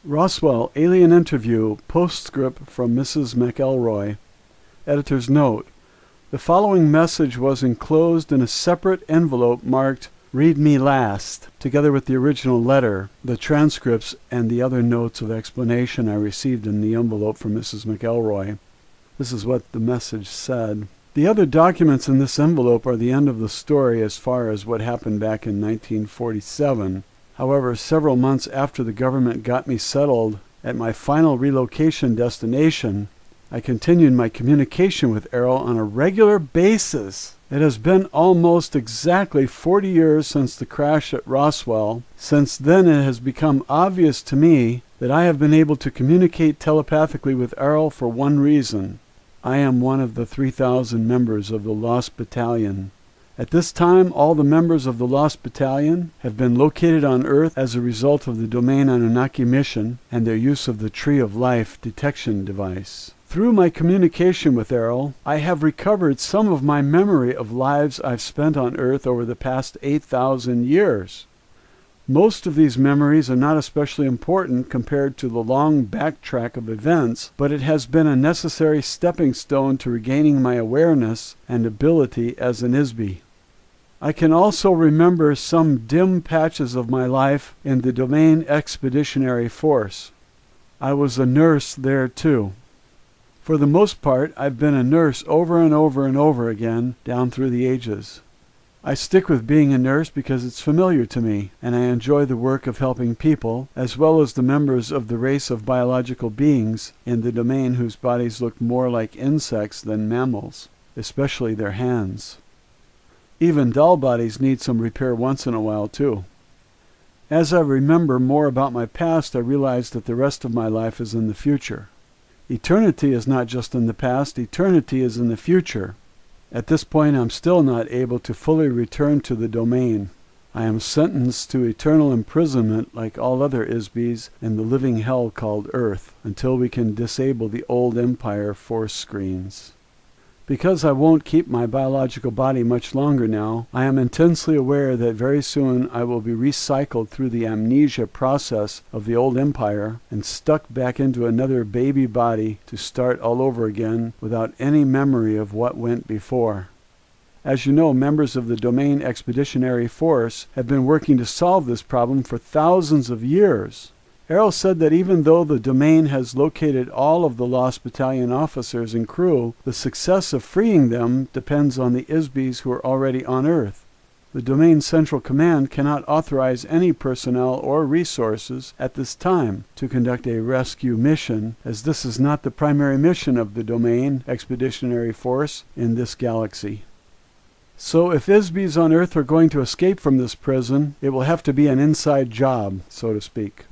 Roswell, Alien Interview, Postscript from Mrs. MacElroy. Editor's note: the following message was enclosed in a separate envelope marked "Read Me Last," together with the original letter, the transcripts, and the other notes of explanation I received in the envelope from Mrs. MacElroy. This is what the message said. The other documents in this envelope are the end of the story as far as what happened back in 1947. However, several months after the government got me settled at my final relocation destination, I continued my communication with Airl on a regular basis. It has been almost exactly 40 years since the crash at Roswell. Since then, it has become obvious to me that I have been able to communicate telepathically with Airl for one reason. I am one of the 3,000 members of the Lost Battalion. At this time, all the members of the Lost Battalion have been located on Earth as a result of the Domain Anunnaki mission and their use of the Tree of Life detection device. Through my communication with Airl, I have recovered some of my memory of lives I've spent on Earth over the past 8,000 years. Most of these memories are not especially important compared to the long backtrack of events, but it has been a necessary stepping stone to regaining my awareness and ability as an ISB. I can also remember some dim patches of my life in the Domain Expeditionary Force. I was a nurse there too. For the most part, I've been a nurse over and over and over again down through the ages. I stick with being a nurse because it's familiar to me, and I enjoy the work of helping people, as well as the members of the race of biological beings in the domain whose bodies look more like insects than mammals, especially their hands. Even doll bodies need some repair once in a while, too. As I remember more about my past, I realize that the rest of my life is in the future. Eternity is not just in the past, eternity is in the future. At this point, I'm still not able to fully return to the domain. I am sentenced to eternal imprisonment like all other ISBs in the living hell called Earth, until we can disable the old Empire force screens. Because I won't keep my biological body much longer now, I am intensely aware that very soon I will be recycled through the amnesia process of the old Empire and stuck back into another baby body to start all over again without any memory of what went before. As you know, members of the Domain Expeditionary Force have been working to solve this problem for thousands of years. Airl said that even though the Domain has located all of the Lost Battalion officers and crew, the success of freeing them depends on the ISBs who are already on Earth. The Domain Central Command cannot authorize any personnel or resources at this time to conduct a rescue mission, as this is not the primary mission of the Domain Expeditionary Force in this galaxy. So if ISBs on Earth are going to escape from this prison, it will have to be an inside job, so to speak.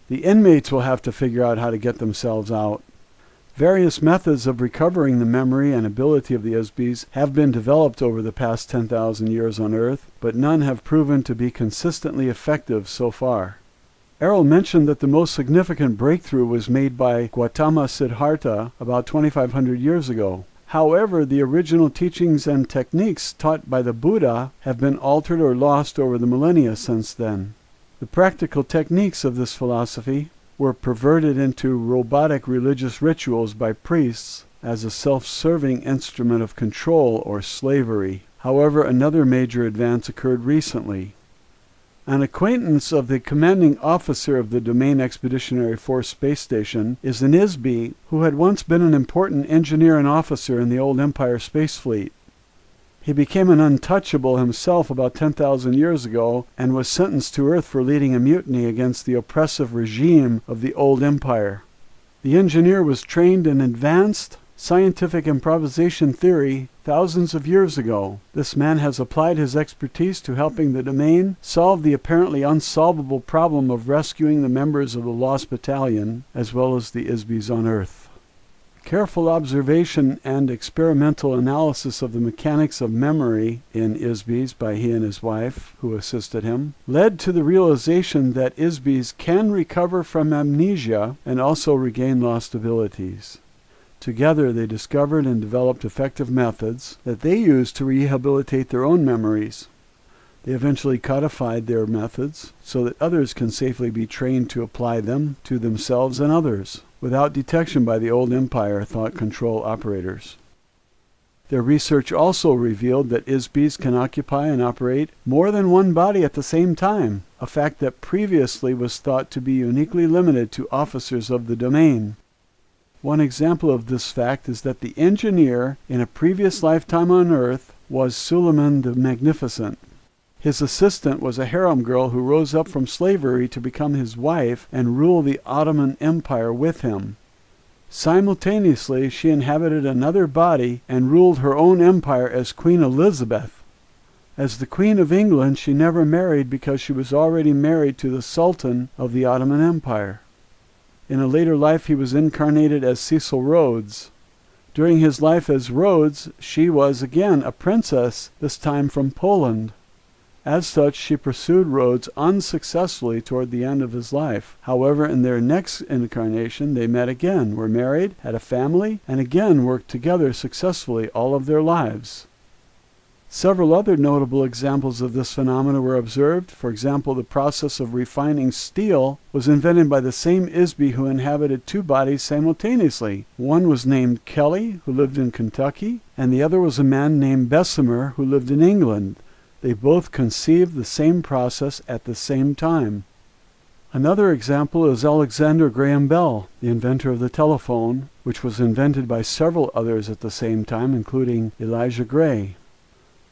The inmates will have to figure out how to get themselves out. Various methods of recovering the memory and ability of the ISBs have been developed over the past 10,000 years on Earth, but none have proven to be consistently effective so far. Airl mentioned that the most significant breakthrough was made by Gautama Siddhartha about 2,500 years ago. However, the original teachings and techniques taught by the Buddha have been altered or lost over the millennia since then. The practical techniques of this philosophy were perverted into robotic religious rituals by priests as a self-serving instrument of control or slavery. However, another major advance occurred recently. An acquaintance of the commanding officer of the Domain Expeditionary Force space station is an ISB who had once been an important engineer and officer in the old Empire space fleet. He became an untouchable himself about 10,000 years ago and was sentenced to Earth for leading a mutiny against the oppressive regime of the old Empire. The engineer was trained in advanced scientific improvisation theory thousands of years ago. This man has applied his expertise to helping the Domain solve the apparently unsolvable problem of rescuing the members of the Lost Battalion as well as the ISBs on Earth. Careful observation and experimental analysis of the mechanics of memory in ISBs by he and his wife, who assisted him, led to the realization that ISBs can recover from amnesia and also regain lost abilities. Together they discovered and developed effective methods that they used to rehabilitate their own memories. They eventually codified their methods so that others can safely be trained to apply them to themselves and others, without detection by the old empire thought control operators. Their research also revealed that ISBs can occupy and operate more than one body at the same time, a fact that previously was thought to be uniquely limited to officers of the domain. One example of this fact is that the engineer in a previous lifetime on Earth was Suleiman the Magnificent. His assistant was a harem girl who rose up from slavery to become his wife and rule the Ottoman Empire with him. Simultaneously, she inhabited another body and ruled her own empire as Queen Elizabeth. As the Queen of England, she never married because she was already married to the Sultan of the Ottoman Empire. In a later life, he was incarnated as Cecil Rhodes. During his life as Rhodes, she was again a princess, this time from Poland. As such, she pursued Rhodes unsuccessfully toward the end of his life. However, in their next incarnation, they met again, were married, had a family, and again worked together successfully all of their lives. Several other notable examples of this phenomenon were observed. For example, the process of refining steel was invented by the same ISB who inhabited two bodies simultaneously. One was named Kelly, who lived in Kentucky, and the other was a man named Bessemer, who lived in England. They both conceived the same process at the same time. Another example is Alexander Graham Bell, the inventor of the telephone, which was invented by several others at the same time, including Elijah Gray.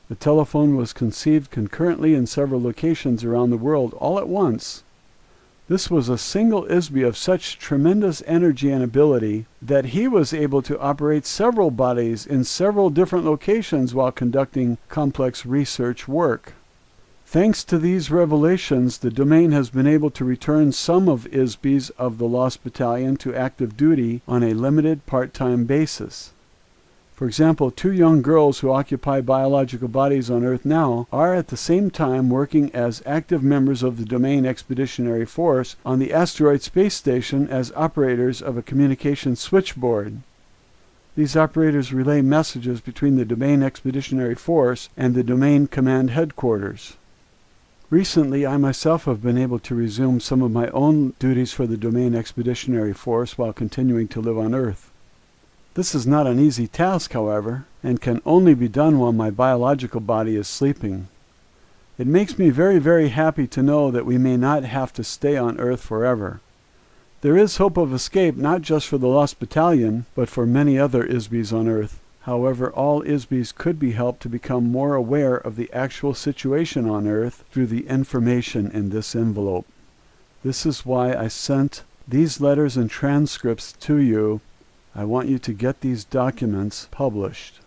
The telephone was conceived concurrently in several locations around the world all at once. This was a single ISB of such tremendous energy and ability that he was able to operate several bodies in several different locations while conducting complex research work. Thanks to these revelations, the domain has been able to return some of ISBs of the Lost Battalion to active duty on a limited part-time basis. For example, two young girls who occupy biological bodies on Earth now are at the same time working as active members of the Domain Expeditionary Force on the Asteroid Space Station as operators of a communication switchboard. These operators relay messages between the Domain Expeditionary Force and the Domain Command Headquarters. Recently, I myself have been able to resume some of my own duties for the Domain Expeditionary Force while continuing to live on Earth. This is not an easy task, however, and can only be done while my biological body is sleeping. It makes me very, very happy to know that we may not have to stay on Earth forever. There is hope of escape not just for the Lost Battalion, but for many other ISBs on Earth. However, all ISBs could be helped to become more aware of the actual situation on Earth through the information in this envelope. This is why I sent these letters and transcripts to you. I want you to get these documents published.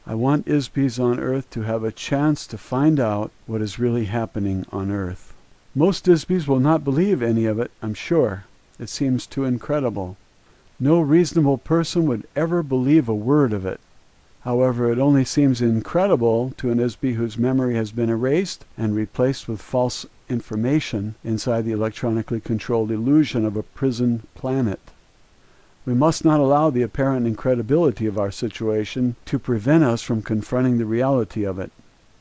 I want ISBs on Earth to have a chance to find out what is really happening on Earth. Most ISBs will not believe any of it, I'm sure. It seems too incredible. No reasonable person would ever believe a word of it. However, it only seems incredible to an ISB whose memory has been erased and replaced with false information inside the electronically controlled illusion of a prison planet. We must not allow the apparent incredibility of our situation to prevent us from confronting the reality of it.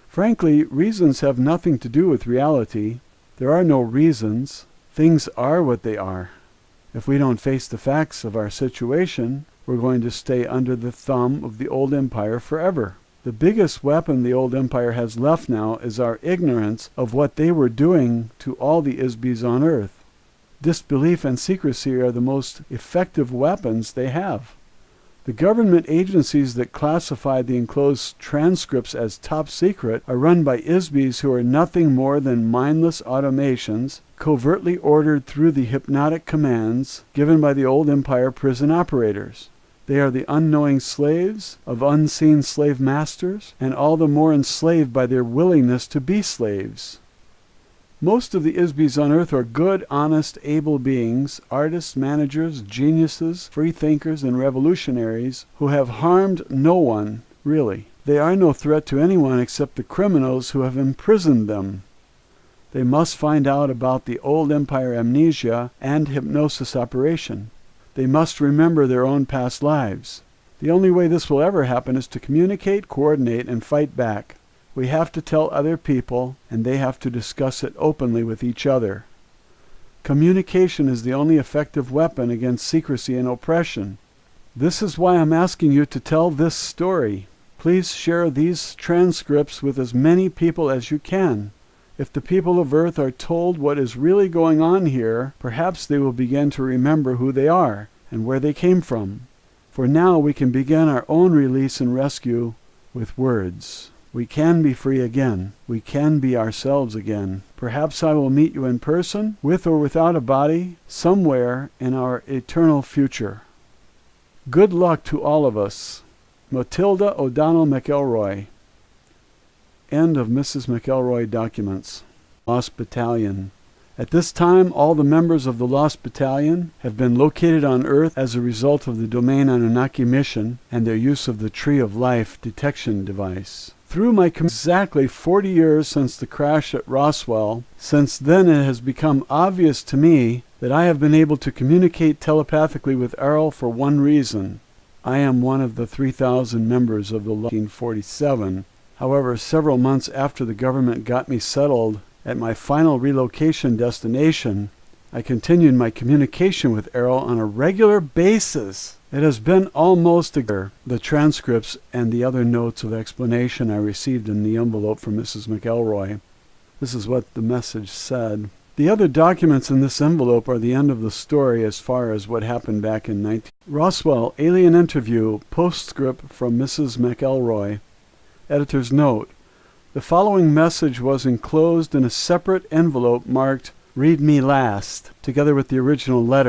Frankly, reasons have nothing to do with reality. There are no reasons. Things are what they are. If we don't face the facts of our situation, we're going to stay under the thumb of the old empire forever. The biggest weapon the old empire has left now is our ignorance of what they were doing to all the ISBs on Earth. Disbelief and secrecy are the most effective weapons they have. The government agencies that classify the enclosed transcripts as top secret are run by ISBs who are nothing more than mindless automations covertly ordered through the hypnotic commands given by the old empire prison operators. They are the unknowing slaves of unseen slave masters, and all the more enslaved by their willingness to be slaves. Most of the ISBs on Earth are good, honest, able beings, artists, managers, geniuses, freethinkers, and revolutionaries who have harmed no one, really. They are no threat to anyone except the criminals who have imprisoned them. They must find out about the old empire amnesia and hypnosis operation. They must remember their own past lives. The only way this will ever happen is to communicate, coordinate, and fight back. We have to tell other people, and they have to discuss it openly with each other. Communication is the only effective weapon against secrecy and oppression. This is why I'm asking you to tell this story. Please share these transcripts with as many people as you can. If the people of Earth are told what is really going on here, perhaps they will begin to remember who they are and where they came from. For now we can begin our own release and rescue with words. We can be free again. We can be ourselves again. Perhaps I will meet you in person, with or without a body, somewhere in our eternal future. Good luck to all of us. Matilda O'Donnell MacElroy. End of Mrs. MacElroy documents. Lost Battalion. At this time, all the members of the Lost Battalion have been located on Earth as a result of the Domain Anunnaki mission and their use of the Tree of Life detection device. Through my exactly 40 years since the crash at Roswell, since then it has become obvious to me that I have been able to communicate telepathically with Airl for one reason. I am one of the 3,000 members of the 1947. However, several months after the government got me settled at my final relocation destination, I continued my communication with Airl on a regular basis. It has been almost a year. The transcripts and the other notes of explanation I received in the envelope from Mrs. MacElroy. This is what the message said. The other documents in this envelope are the end of the story as far as what happened back in 19... Roswell, alien interview, postscript from Mrs. MacElroy. Editor's note. The following message was enclosed in a separate envelope marked "Read Me Last," together with the original letter.